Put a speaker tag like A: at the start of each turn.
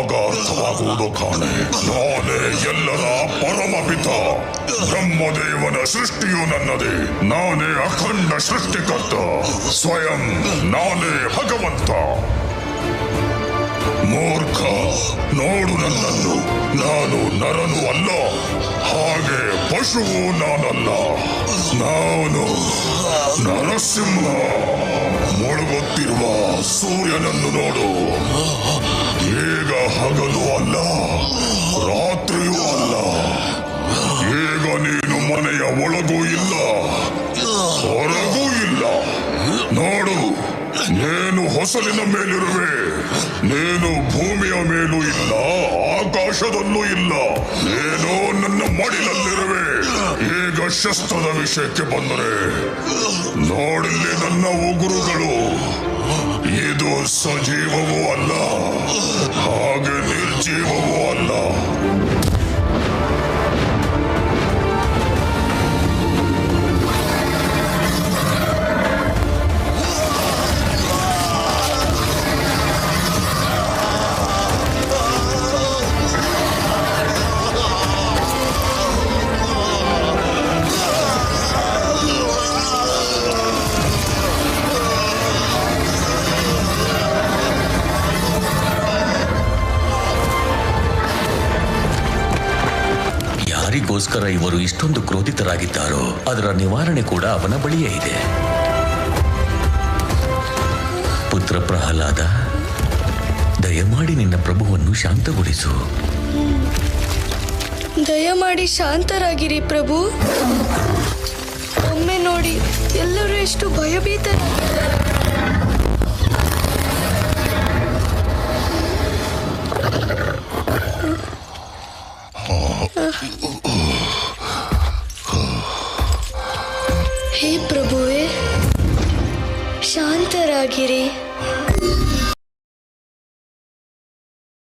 A: ಆಗ ಅರ್ಥವಾಗುವುದು ಕಾಣೆ. ನಾನೇ ಎಲ್ಲರ ಪರಮಪಿತ. ಬ್ರಹ್ಮದೇವನ ಸೃಷ್ಟಿಯು ನನ್ನದೇ. ನಾನೇ ಅಖಂಡ ಸೃಷ್ಟಿಕರ್ತ. ಸ್ವಯಂ ನಾನೇ ಭಗವಂತ. ಮೂರ್ಖ, ನೋಡು ನನ್ನನ್ನು. ನಾನು ನರನು ಅಲ್ಲ, ಹಾಗೆ ಪಶುವು ನಾನಲ್ಲ. ನಾನು ನರಸಿಂಹ. ಮುಳುಗುತ್ತಿರುವ ಸೂರ್ಯನನ್ನು ನೋಡು. ಈಗ ಹಗಲು ಅಲ್ಲ, ರಾತ್ರಿಯೂ ಅಲ್ಲ. ಈಗ ನೀನು ಮನೆಯ ಒಳಗೂ ಇಲ್ಲ, ಹೊರಗೂ ಇಲ್ಲ. ನೋಡು, ನೀನು ಹೊಸಲಿನ ಮೇಲಿರುವೆ. ನೀನು ಭೂಮಿಯ ಮೇಲೂ ಇಲ್ಲ, ಆಕಾಶದಲ್ಲೂ ಇಲ್ಲ. ನೀನು ನನ್ನ ಮಡಿಲಲ್ಲಿರುವೆ. ಈಗ ಶಸ್ತ್ರದ ವಿಷಯಕ್ಕೆ ಬಂದರೆ, ನೋಡಿಲ್ಲಿ ನನ್ನ ಉಗುರುಗಳು. ಇದು ಸಜೀವವೂ ಅಲ್ಲ, ಹಾಗೆ ನಿರ್ಜೀವವೂ ಅಲ್ಲ.
B: ಯಾರಿಗೋಸ್ಕರ ಇವರು ಇಷ್ಟೊಂದು ಕ್ರೋಧಿತರಾಗಿದ್ದಾರೋ ಅದರ ನಿವಾರಣೆ ಕೂಡ ಅವನ ಬಳಿಯೇ ಇದೆ. ಪುತ್ರ ಪ್ರಹ್ಲಾದ, ದಯಮಾಡಿ ನಿನ್ನ ಪ್ರಭುವನ್ನು ಶಾಂತಗೊಳಿಸು.
C: ದಯಮಾಡಿ ಶಾಂತರಾಗಿರಿ ಪ್ರಭು. ಒಮ್ಮೆ ನೋಡಿ, ಎಲ್ಲರೂ ಎಷ್ಟು ಭಯಭೀತರಾಗಿದ್ದಾರೆ. ಹೇ ಪ್ರಭುವೇ, ಶಾಂತರಾಗಿರಿ.